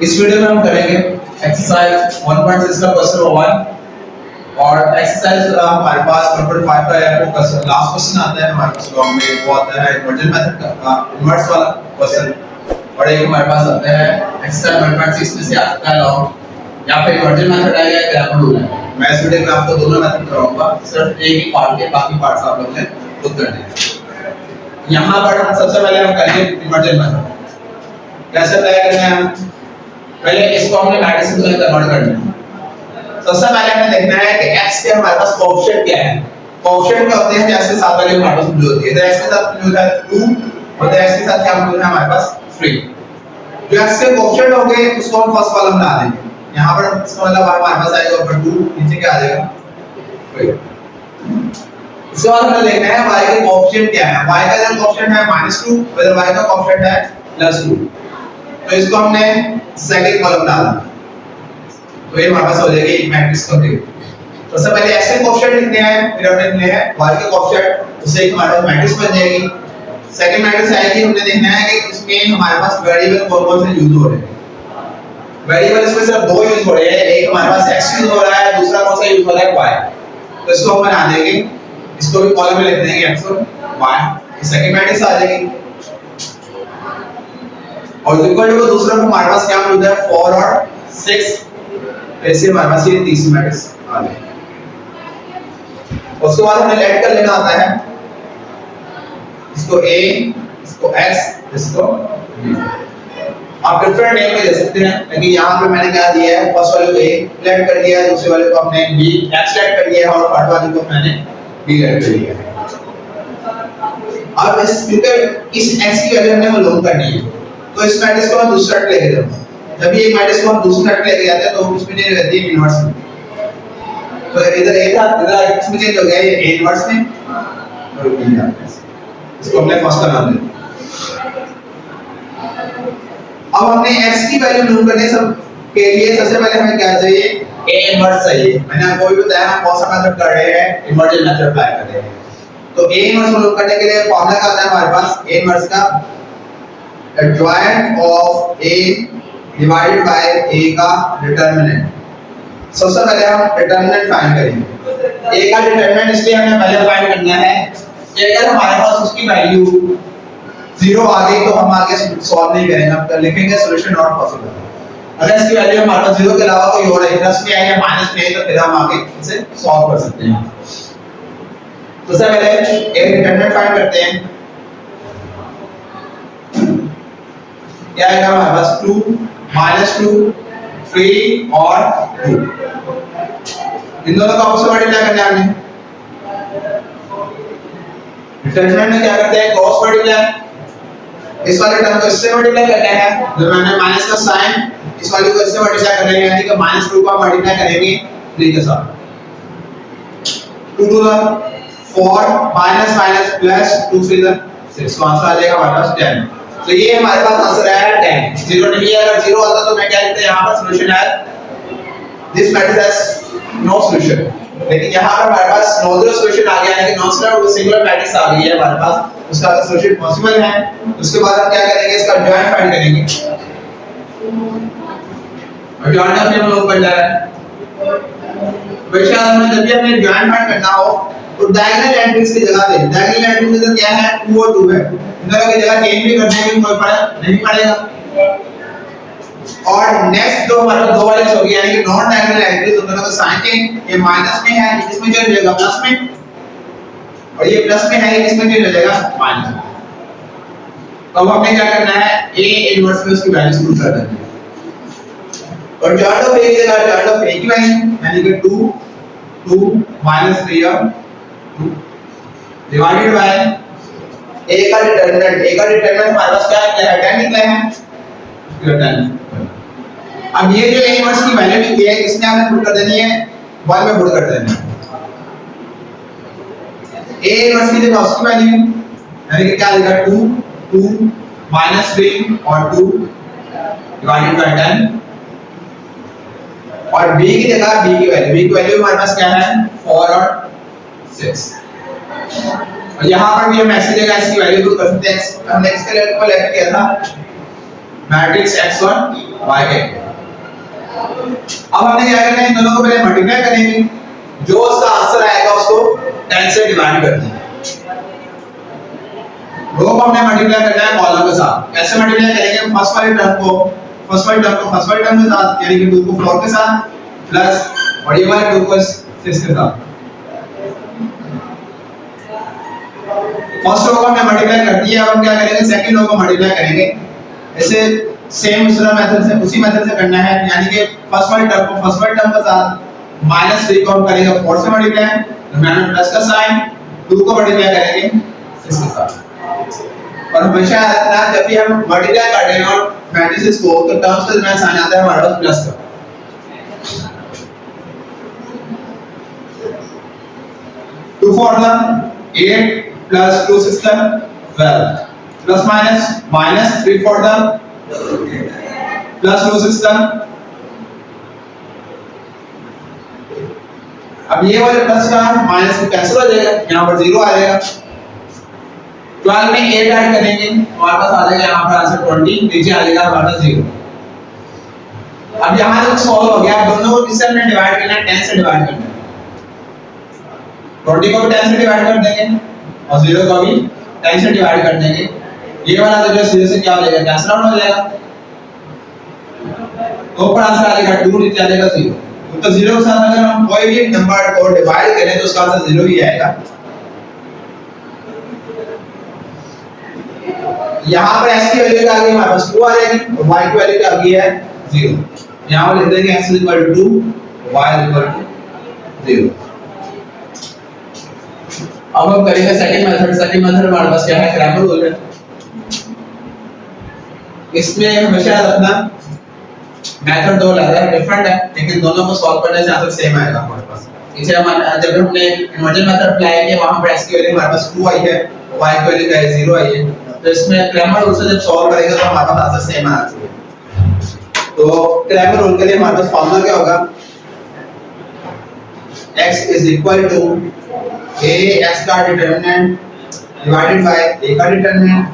इस वीडियो में हम करेंगे एक्सरसाइज 1.6 का क्वेश्चन 1 और एक्सरसाइज हमारे पास 1.5 का है क्वेश्चन लास्ट क्वेश्चन आता है हमारे पास लॉन्ग में वो आता है इन्वर्जन मेथड का इन्वर्स वाला क्वेश्चन और एक हमारे पास आता है एक्सरसाइज 1.6 में से आ सकता है लॉन्ग या फिर इन्वर्जन मेथड है या ग्रामर रूल है। मैं इस वीडियो में आपको दोनों मेथड कराऊंगा, सिर्फ एक ही पार्ट के बाकी पार्ट्स आप लोग ने खुद करने हैं। यहां पर हम सबसे पहले हम करेंगे इन्वर्जन मेथड। कैसे तय करना है हम पहले इसको हमने मैट्रिक्स में कन्वर्ट करना है। सबसे पहले हमें देखना है कि x के हमारे पास कोएफिशिएंट क्या है। कोएफिशिएंट क्या होते हैं जैसे साथ वाले हमारे पास मौजूद होती है। तो x के साथ मौजूद है 2 और x के साथ क्या मौजूद है हमारे पास 3। जो x के कोएफिशिएंट होंगे उसको हम फर्स्ट कॉलम में ला देंगे। यहां पर इसका मतलब हमारे पास आएगा ऊपर 2 नीचे क्या आ जाएगा 3। इसके बाद हमें देखना है y के कोएफिशिएंट क्या है। y का जो कोएफिशिएंट है -2 और y का कोएफिशिएंट है +2। तो इसको हमने सेकंड कॉलम डाला तो ये हमारे पास हो जाएगी एक मैट्रिक्स कंप्लीट। तो सबसे पहले x के कोएफिशिएंट लिखने हैं, फिर हमने लिखने हैं y के कोएफिशिएंट, उससे एक हमारे पास मैट्रिक्स बन जाएगी। सेकंड मैट्रिक्स आएगी, हमने देखना है कि इसमें हमारे पास वेरिएबल कौन-कौन से यूज हो रहे हैं। वेरिएबल इसमें सिर्फ दो यूज हो रहे हैं, एक हमारे पास x यूज हो रहा है, दूसरा कौन सा यूज हो रहा है y। तो इसको हम बना देंगे, इसको भी कॉलम में लिख देंगे x और y। सेकंड मैट्रिक्स आ जाएगी और इक्वल टू दूसरा हमारे पास क्या मौजूद है 4 और 6। ऐसे हमारे पास ये तीसरी मैट्रिक्स आ गई। उसके बाद हमें ऐड कर लेना आता है इसको a, इसको x, इसको b। आप डिफरेंट नेम भी दे सकते हैं, लेकिन यहाँ पे मैंने क्या दिया है फर्स्ट वाले को a ऐड कर दिया है, दूसरे वाले को हमने b x ऐड कर दिया है और थर्ड वाले को मैंने b ऐड कर दिया है। अब इस x की वैल्यू हमने मालूम करनी है, तो इस मैट्रिक्स को हम दूसरा टर्म लेके जाऊंगा। जब ये मैट्रिक्स को हम दूसरा टर्म लेके जाते हैं तो उसमें नहीं रहती है इनवर्स में। तो इधर a था, इधर इसमें चेंज हो गया ये a इनवर्स में और b आ गया। इसको हमने फर्स्ट का नाम दिया। अब हमने x की वैल्यू मालूम करने सब के लिए सबसे पहले हमें क्या चाहिए a इनवर्स चाहिए। मैंने आपको भी बताया हम कौन सा मेथड कर रहे हैं, इन्वर्जन मेथड अप्लाई कर रहे हैं। तो a इनवर्स मालूम करने के लिए फार्मूला क्या होता है हमारे पास a इनवर्स का adjoint of a divided by a का डिटरमिनेंट। सबसे पहले हम डिटरमिनेंट फाइंड करेंगे। a का डिटरमिनेंट इसलिए हमें पहले फाइंड करना है कि अगर हमारे पास उसकी वैल्यू 0 आ गई तो हम आगे सॉल्व नहीं करेंगे, हम लिखेंगे सॉल्यूशन नॉट पॉसिबल। अगर इसकी वैल्यू हमारे पास 0 के अलावा कोई और है, प्लस में है या माइनस में है, तो फिर हम आगे इसे सॉल्व कर सकते हैं। तो सबसे पहले a डिटरमिनेंट फाइंड करते हैं। क्या आएगा हमारे पास 2 -2 3 और 2। इन दोनों का आपस में मल्टीप्लाई करना है हमने। डिटरमिनेंट में क्या करते हैं क्रॉस मल्टीप्लाई। इस वाले टर्म को इससे मल्टीप्लाई करना है, जो मैंने माइनस का साइन इस वाले को इससे मल्टीप्लाई करना है, यानी कि -2 का मल्टीप्लाई करेंगे 3 के साथ। 2 to the 4 minus minus plus 2 3 the 6। तो आंसर आ जाएगा हमारे पास 10। तो ये हमारे पास आंसर आया 10। 0 नहीं है, अगर 0 होता तो मैं क्या लिखता यहां पर सॉल्यूशन है this matrix has no solution. लेकिन यहां पर हमारे पास नॉन सॉल्यूशन आ गया है कि नॉन सिंगुलर मैट्रिक्स आ गई है हमारे पास, उसका सॉल्यूशन पॉसिबल है। उसके बाद हम क्या करेंगे इसका जॉइंट फाइंड करेंगे। और जॉइंट अपने हम लोग कर जा रहे हैं। वैसे हमें जब भी हमने जॉइंट फाइंड करना हो तो डायगोनल एंट्रीज की जगह पे डायगोनल एंट्रीज में क्या है 2 और 2 है, इन दोनों की जगह चेंज भी कर देंगे कोई फर्क नहीं पड़ेगा। और नेक्स्ट जो हमारे दो वाले हो गया यानी कि नॉन डायगोनल एंट्रीज उन दोनों का साइन चेंज, ये माइनस में है इसमें चेंज हो जाएगा प्लस में, और ये प्लस में है इसमें चेंज हो जाएगा माइनस में। तो अब हमें क्या करना है a इनवर्स में उसकी वैल्यू पुट कर देनी है। और जॉइंट ऑफ a की जगह जॉइंट ऑफ a की वैल्यू यानी कि 2 2 -3 और 2 डिवाइडेड बाय a का डिटरमिनेंट हमारे पास क्या है 10 निकला है, 10। अब ये जो a इनवर्स की वैल्यू निकली है इसमें आपने पुट कर देनी है 1 में पुट कर देनी है। a इनवर्स की जगह उसकी वैल्यू यानी कि क्या लिखा 2 2 -3 और 2 डिवाइडेड बाय 10। और b की जगह b की वैल्यू हमारे पास क्या है 4 और 6। और यहां पर भी हम ऐसी जगह इसकी वैल्यू पुट कर सकते हैं। हमने x के लेवल पर लेट किया था मैट्रिक्स x1 y के। अब हमने क्या करना है, इन दोनों को पहले मल्टीप्लाई करेंगे, जो उसका आंसर आएगा उसको 10 से डिवाइड कर देंगे। रो को हमने मल्टीप्लाई करना है कॉलम के साथ। कैसे मल्टीप्लाई करेंगे, फर्स्ट वाली टर्म को फर्स्ट वाली टर्म के साथ, यानी कि 2 को 4 के साथ प्लस और ये वाले 2 को 6 के साथ। फर्स्ट रो को हमने मल्टीप्लाई कर दिया, अब हम क्या करेंगे, सेकंड रो को मल्टीप्लाई करेंगे। ऐसे सेम दूसरा मेथड से, उसी मेथड से करना है, यानी कि फर्स्ट वाली टर्म के साथ -3 को हम करेंगे 4 से मल्टीप्लाई, दरमियान में प्लस का साइन, 2 को मल्टीप्लाई करेंगे 6 के साथ। और हमेशा याद रखना, जब भी हम मल्टीप्लाई कर रहे हैं मैट्रिसेस को, तो टर्म्स के दरमियान साइन आता है हमारे पास प्लस का। Two for the 8 plus 2 6 12 plus minus 3 for the plus 2 6 अब ये वाले प्लस का माइनस कैंसिल हो जाएगा, यहाँ पर 0 आ जाएगा। 12 में 8 ऐड करेंगे, हमारे पास आ जाएगा यहाँ पर आंसर 20, नीचे आ जाएगा हमारे पास 0। अब यहाँ तक सॉल्व हो गया। दोनों को किससे हमने डिवाइड करना है, 10 से डिवाइड करना है। 20 को भी 10 से डिवाइड कर देंगे और 0 को भी 10 से डिवाइड कर देंगे। ये वाला तो जो 0 से क्या हो जाएगा, कैंसिल आउट हो जाएगा, तो ऊपर आंसर आ जाएगा 2, नीचे आ जाएगा 0। तो 0 के साथ अगर हम कोई भी नंबर को डिवाइड करें तो उसका आंसर 0 ही आएगा। यहाँ पर x की वैल्यू क्या आ गई, हमारे पास 2 आ जाएगी, और y की वैल्यू क्या आ गई है 0। यहाँ पर लिख देंगे x = 2, y = 0। अब हम करेंगे सेकंड मेथड हमारे पास क्या है, क्रैमर रूल है। इसमें हमेशा रखना मेथड दो अलग है, डिफरेंट है, लेकिन दोनों को सॉल्व करने से आंसर सेम आएगा हमारे पास। इसे हम जब हमने इन्वर्जन मेथड अप्लाई किया, वहां पर x की वैल्यू हमारे पास 2 आई है, y की वैल्यू क्या है 0 आई है। तो इसमें क्रैमर रूल से जब सॉल्व करेंगे तो हमारे पास आंसर सेम आना चाहिए। तो क्रैमर रूल के लिए हमारे पास फार्मूला क्या होगा, x = a x का डिटरमिनेंट डिवाइडेड बाय a का डिटरमिनेंट,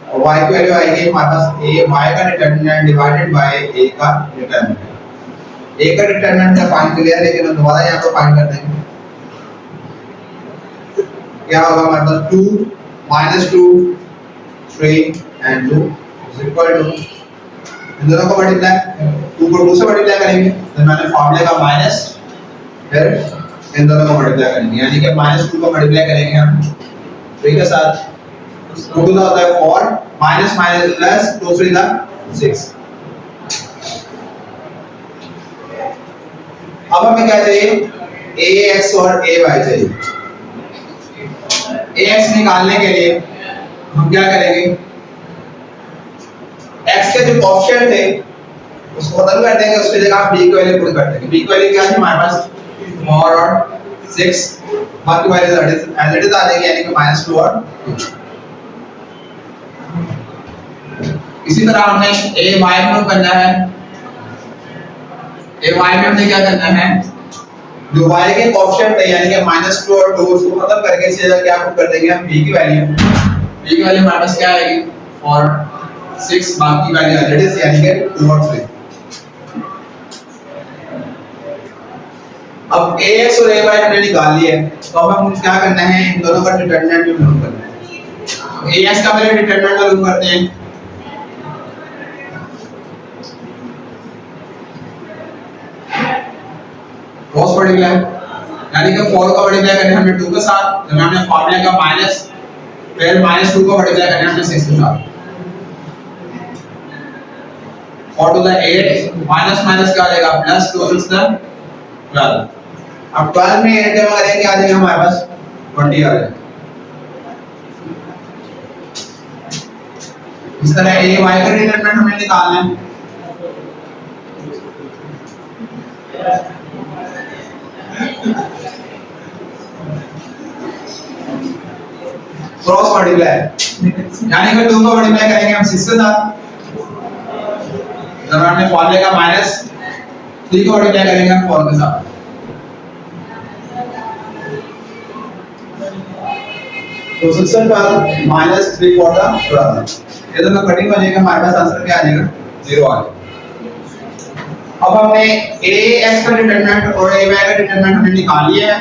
और y की वैल्यू आएगी हमारे पास a y का डिटरमिनेंट डिवाइडेड बाय a का डिटरमिनेंट। a का डिटरमिनेंट का फाइंड कर लिया, लेकिन हम दोबारा यहां पर फाइंड कर देंगे। क्या होगा हमारे पास 2 -2 3 and 2 = इन दोनों को मल्टीप्लाई, 2 को 2 से मल्टीप्लाई करेंगे, तो मैंने फार्मूले का माइनस, फिर इन दोनों को मल्टीप्लाई करेंगे, यानी कि -2 को मल्टीप्लाई करेंगे हम 3 के साथ, 2 का होता है 4, माइनस प्लस 2 3 का 6। अब हमें क्या चाहिए, ax और ay चाहिए। ax निकालने के लिए हम क्या करेंगे, x के जो कोएफिशिएंट थे उसको खत्म कर देंगे, उसकी जगह आप b की वैल्यू पुट कर देंगे। b की वैल्यू क्या है हमारे पास 4 और 6, बाकी वैल्यूज एज इट इज आ जाएगी, यानी कि -2 और 2। इसी तरह हमने a y में करना है, a y में हमने क्या करना है, जो y के कोएफिशिएंट है यानी कि -2 और 2 उसको खत्म करके इसी जगह क्या पुट कर देंगे हम b की वैल्यू हमारे पास क्या आएगी 4 6, बाकी वैल्यू एज इट इज यानी कि 2 और 3। अब ax और ay हमने निकाल लिया है, तो अब हम क्या करना है, इन दोनों का डिटरमिनेंट भी मालूम करना है। ax का पहले डिटरमिनेंट मालूम करते हैं, क्रॉस मल्टीप्लाई, यानी कि 4 का मल्टीप्लाई करना है हमने 2 के साथ, जब हमने फार्मूले का माइनस, फिर -2 को मल्टीप्लाई करना है हमने 6 के साथ। 4 to the 8 माइनस माइनस क्या आ जाएगा प्लस, 2 6 the 12। अब 12 में 8 जमा करेंगे आ जाएगा हमारे पास 20 आ जाएगा। इस तरह a y का डिटरमिनेंट हमें निकालना है। क्रॉस मल्टीप्लाई, यानी कि 2 को मल्टीप्लाई करेंगे हम 6 के साथ, जब हमने फार्मूले का माइनस 3 को मल्टीप्लाई करेंगे हम 4 के साथ। तो 612 माइनस 3 फॉर द 12। ये दोनों कटिंग हो जाएगा, हमारे पास आंसर क्या आ जाएगा 0 आ जाएगा। अब हमने a x का डिटरमिनेंट और a y का डिटरमिनेंट हमने निकाल लिया है।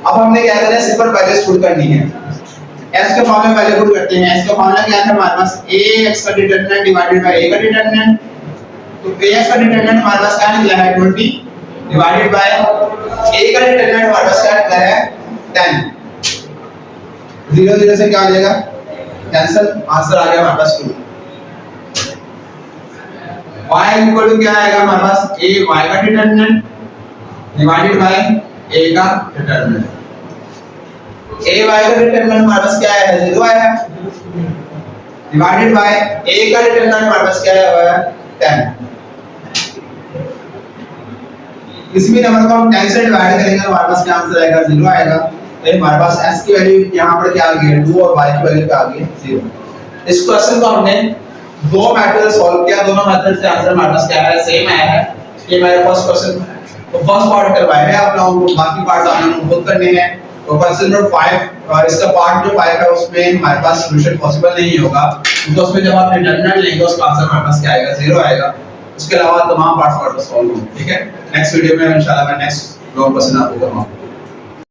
अब हमने क्या करना है, सिंपल वैल्यूज पुट करनी है। s के फॉर्म में वैल्यू पुट करते हैं। s का फॉर्मूला क्या था हमारे पास, ax का डिटरमिनेंट डिवाइडेड बाय a का डिटरमिनेंट। तो ax का डिटरमिनेंट हमारे पास क्या निकला है 20 डिवाइडेड बाय a का डिटरमिनेंट हमारे पास क्या निकला है 10। 0 0 से क्या आ जाएगा कैंसिल, आंसर आ गया हमारे पास 2। y इक्वल टू क्या आएगा हमारे पास, a y का डिटरमिनेंट डिवाइडेड बाय a का डिटरमिनेंट। a y का डिटरमिनेंट हमारे पास क्या है 0 आया है, डिवाइडेड बाय a का डिटरमिनेंट हमारे पास क्या है 10। किसी भी नंबर को हम 10 से डिवाइड करेंगे तो हमारे पास क्या आंसर आएगा 0 आएगा। तो हमारे पास s की वैल्यू यहाँ पर क्या आ गई है 2 और y की वैल्यू क्या आ गई है 0। इस क्वेश्चन को हमने दो मेथड से सॉल्व किया, दोनों मेथड से आंसर हमारे पास क्या है सेम आया है। ये मेरा फर्स्ट क्वेश्चन, तो फर्स्ट पार्ट करवाया है आप लोगों को, बाकी पार्ट आप लोगों को खुद करने हैं। तो क्वेश्चन नंबर 5 और इसका पार्ट जो 5 है उसमें हमारे पास सॉल्यूशन पॉसिबल नहीं होगा, क्योंकि उसमें जब आप डिटरमिनेंट लेंगे उसका आंसर हमारे पास क्या आएगा 0 आएगा। उसके अलावा तमाम पार्ट्स सॉल्व होंगे। ठीक है, नेक्स्ट वीडियो में इंशाल्लाह मैं नेक्स्ट 2 क्वेश्चन आपको करवाऊंगा।